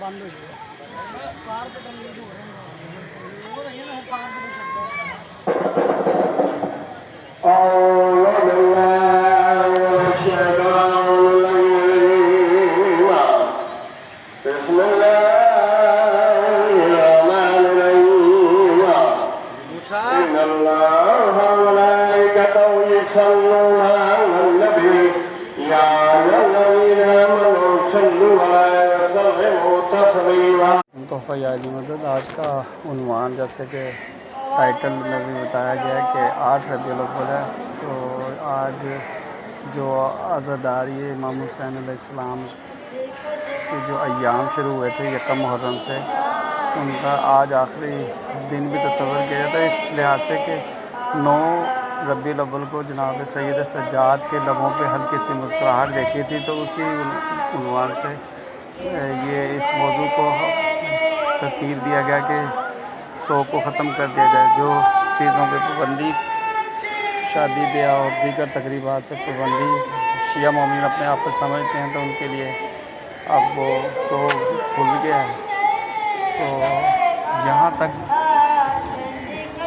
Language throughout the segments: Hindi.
बंद हो तोहफ़ा यादी मदद। आज का उन्वान जैसे कि टाइटल में भी बताया गया है कि 8 रबीउल अव्वल है। तो आज जो आज़ादारी इमाम हुसैन अलैहिस्सलाम के जो अय्याम शुरू हुए थे यकम मुहर्रम से, उनका आज आखिरी दिन भी तस्वर किया जाता है, इस लिहाज से कि 9 रबीउल अव्वल को जनाब सैयद सज्जाद के लबों पे हल्की सी मुस्कुराहट देखी थी। तो उसी उन्वान से ये इस मौजू को तरतीब दिया गया कि शौक़ को ख़त्म कर दिया जाए। जो चीज़ों पर पाबंदी, शादी ब्याह और दीगर तकरीबात पर पाबंदी शिया मोमिन अपने आप पर समझते हैं, तो उनके लिए अब वो शौक़ खुल गया है। तो यहाँ तक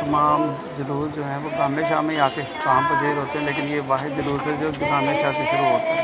तमाम जुलूस जो हैं वो गामे शाह में ही आके काम पजीर होते हैं, लेकिन ये वाहिद जुलूस है जो गामे शाह से शुरू होता है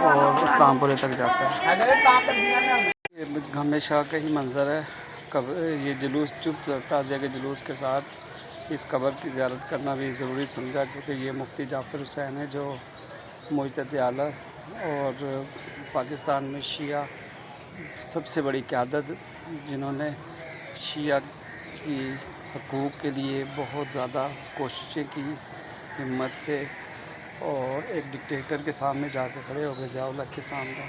और इस्लामपुरे तक जाता है। ये गामे शाह का ही मंज़र है। कब ये जुलूस चुप ताज़िया के जुलूस के साथ इस कब्र की ज़ियारत करना भी ज़रूरी समझा, क्योंकि ये मुफ्ती जाफ़र हुसैन है जो मुजतहिद आला और पाकिस्तान में शिया सबसे बड़ी क़यादत, जिन्होंने शिया की हकूक़ के लिए बहुत ज़्यादा कोशिशें की हिम्मत से, और एक डिक्टेटर के सामने जाके खड़े हो गए, ज़िया-उल हक़ के सामने,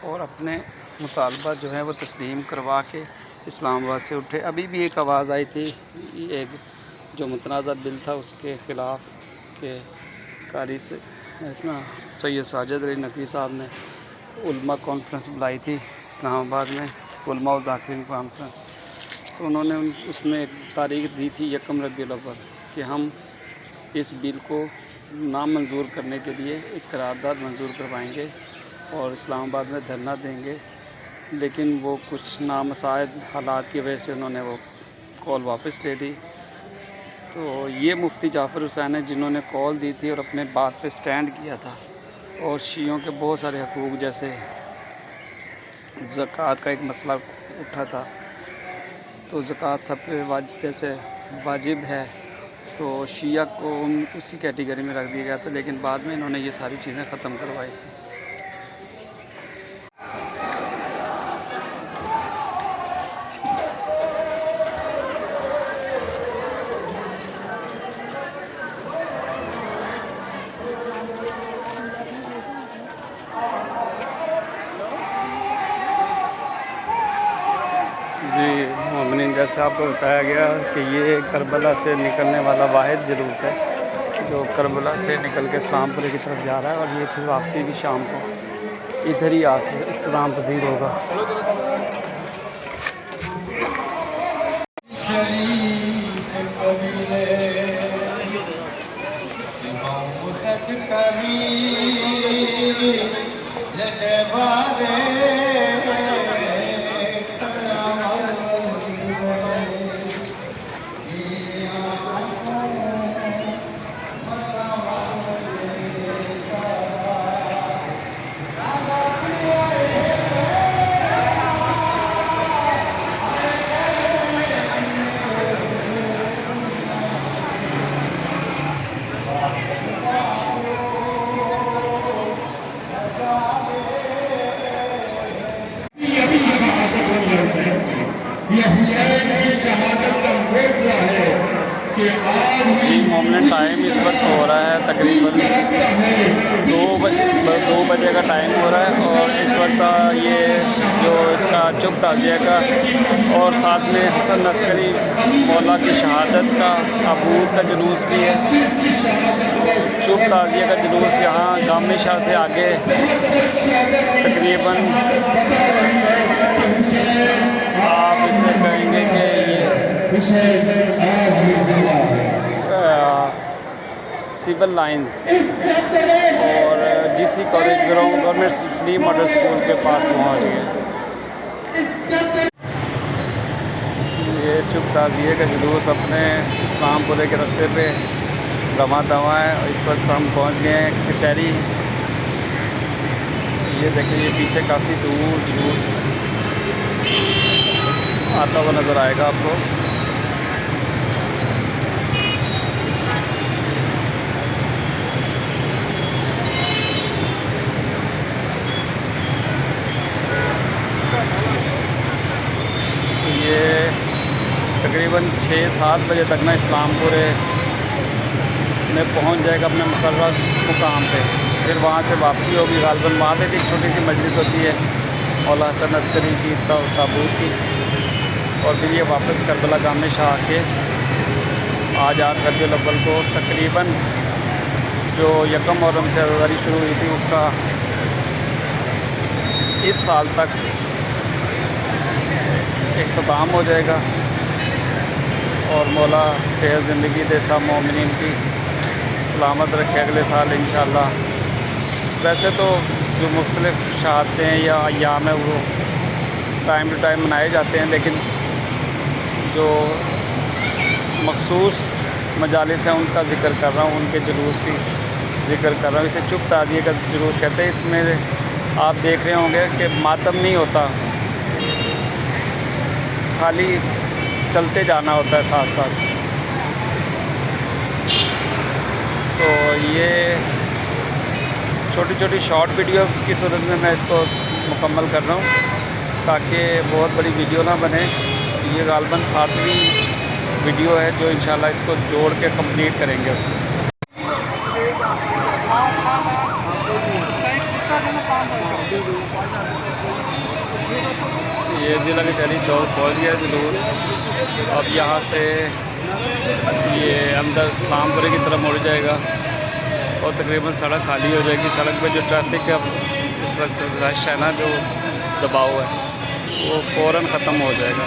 और अपने मुतालबा जो है वो तस्लीम करवा के इस्लामाबाद से उठे। अभी भी एक आवाज़ आई थी, एक जो मुतनाज़ा बिल था उसके ख़िलाफ़ के कारी से इतना सैयद साजिद अली नकवी साहब ने उलमा कॉन्फ्रेंस बुलाई थी इस्लामाबाद में, उलमा और ज़ाकिरीन कॉन्फ्रेंस। तो उन्होंने उसमें एक तारीख़ दी थी यकम रबीउल अव्वल कि हम इस बिल को नामंजूर करने के लिए एक करारदाद मंजूर करवाएंगे और इस्लामाबाद में धरना देंगे। लेकिन वो कुछ नामसाइद हालात की वजह से उन्होंने वो कॉल वापस ले ली। तो ये मुफ्ती जाफ़र हुसैन है जिन्होंने कॉल दी थी और अपने बात पे स्टैंड किया था, और शियों के बहुत सारे हकूक़ जैसे ज़कात का एक मसला उठा था, तो ज़कात सब पे जैसे वाजिब है, तो शिया को उसी कैटेगरी में रख दिया गया था। लेकिन बाद में इन्होंने ये सारी चीज़ें ख़त्म करवाई थी। जी मोमिनीन, जैसे आपको बताया गया कि ये करबला से निकलने वाला वाहिद जुलूस है जो करबला से निकल के इस्लामपुरे की तरफ जा रहा है, और ये फिर वापसी भी शाम को इधर ही आके इख्तिताम पज़ीर होगा। मोमिन टाइम इस वक्त हो रहा है तकरीबन 2 बजे का टाइम हो रहा है, और इस वक्त ये जो इसका चुप ताज़िया का और साथ में हसन अस्करी मौला की शहादत का अबूद का जुलूस भी है। चुप ताज़िया का जुलूस यहाँ गामे शाह से आगे तकरीबन आप इसे कहेंगे कि ये से आज भी जिंदा है। सिविल लाइंस और GC college ground government Salim model school के पास पहुंच गए। ये चुप ताज़िए का जुलूस अपने इस्लामपुरे के रास्ते पे रवा दवा है और इस वक्त हम पहुंच गए हैं कचहरी। ये देखिए, ये पीछे काफ़ी दूर जुलूस आता हुआ नज़र आएगा आपको। ये तकरीबन 6-7 बजे तक ना इस्लामपुरे में पहुंच जाएगा अपने मुकर्रर मुकाम पे। फिर वहाँ से वापसी होगी गालिबन। वहाँ पे भी एक छोटी सी मजलिस होती है मौला हसन अस्करी की ताबूत की, और फिर ये वापस करबला गामे शाह आके आज 8 रबीउल अव्वल को तकरीबन जो यकम मुहर्रम से आज़ादारी शुरू हुई थी उसका इस साल तक इख्तिताम हो जाएगा। और मौला सेहत ज़िंदगी दे सब मोमिनीन की सलामत रखे अगले साल इंशाअल्लाह। वैसे तो जो मुख्तलिफ शहादतें हैं या अय्याम है वो टाइम टू टाइम मनाए जाते हैं, लेकिन जो मखसूस मजालिस हैं उनका ज़िक्र कर रहा हूँ, उनके जुलूस की ज़िक्र कर रहा हूँ। इसे चुप ताज़िए का जुलूस कहते हैं। इसमें आप देख रहे होंगे कि मातम नहीं होता, खाली चलते जाना होता है साथ साथ। तो ये छोटी छोटी शॉर्ट वीडियोस की सूरत में मैं इसको मुकम्मल कर रहा हूँ ताकि बहुत बड़ी वीडियो ना बने। ये गालिबन 7वीं वीडियो है जो इंशाल्लाह इसको जोड़ के कंप्लीट करेंगे उससे। ये ज़िला कचहरी चौक पहुँच गया जुलूस। अब यहाँ से ये अंदर इस्लामपुरे की तरफ मुड़ जाएगा और तकरीबन सड़क खाली हो जाएगी। सड़क पे जो ट्रैफिक है इस वक्त रश है ना, जो दबाव है वो फ़ौरन ख़त्म हो जाएगा।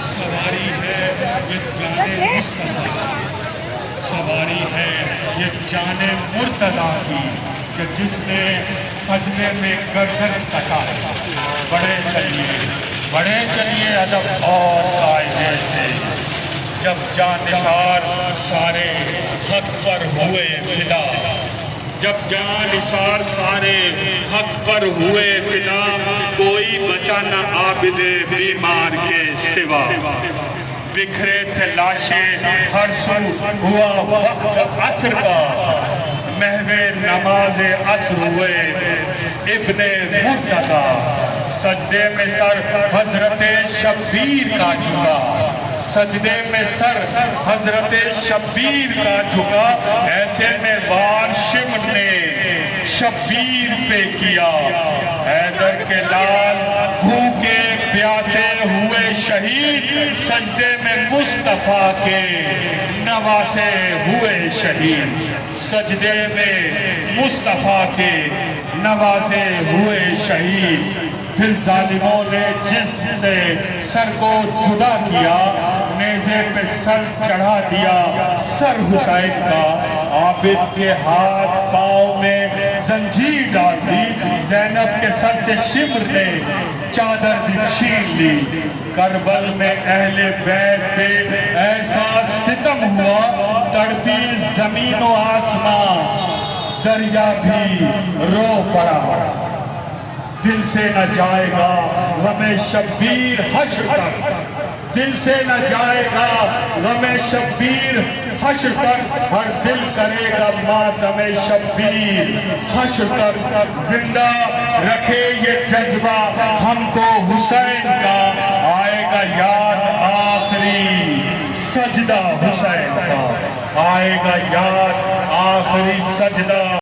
सवारी है ये जाने मुस्तफा, सवारी है ये जाने मुर्तज़ा की कि जिसने सजदे में गर्दन कटा। बड़े चलिए अदब और कायदे से, जब जानिसार सारे हक पर हुए फिदा, जब जानिसार सारे हक पर हुए फिदा, कोई बचा न आबिदे बीमार के सिवा। बिखरे थे लाशें हर सू, हुआ वक्त असर का, महवे नमाज़े असर हुए इब्ने मुर्तज़ा। सजदे में सर हजरत शब्बीर का झुका, सजदे में सर हजरत शब्बीर का झुका। ऐसे में वार शिम ने शब्बीर पे किया, हैदर के लाल भूखे प्यासे हुए शहीद, सजदे में मुस्तफा के नवासे हुए शहीद। सजदे में मुस्तफा के नवासे हुए शहीद। फिर जालिमों ने जिससे सर को जुदा किया, नेज़े पे सर चढ़ा दिया सर हुसैन का। आबिद के हाथ पाँव में जंजीर डाल दी, ज़ैनब के सर से शिम्र ने चादर भी छीन ली। करबल में अहले बैत पे ऐसा सितम हुआ, तड़पी जमीन व आसमां, दरिया भी रो पड़ा। दिल से न जाएगा गमे शब्बीर हश्र तक, दिल से न जाएगा गमे शब्बीर हश्र तक हर दिल करेगा मातमे शब्बीर। हश्र तक जिंदा रखे ये जज्बा हमको हुसैन का, आएगा याद आखिरी सजदा हुसैन का, आएगा याद आखिरी सजदा।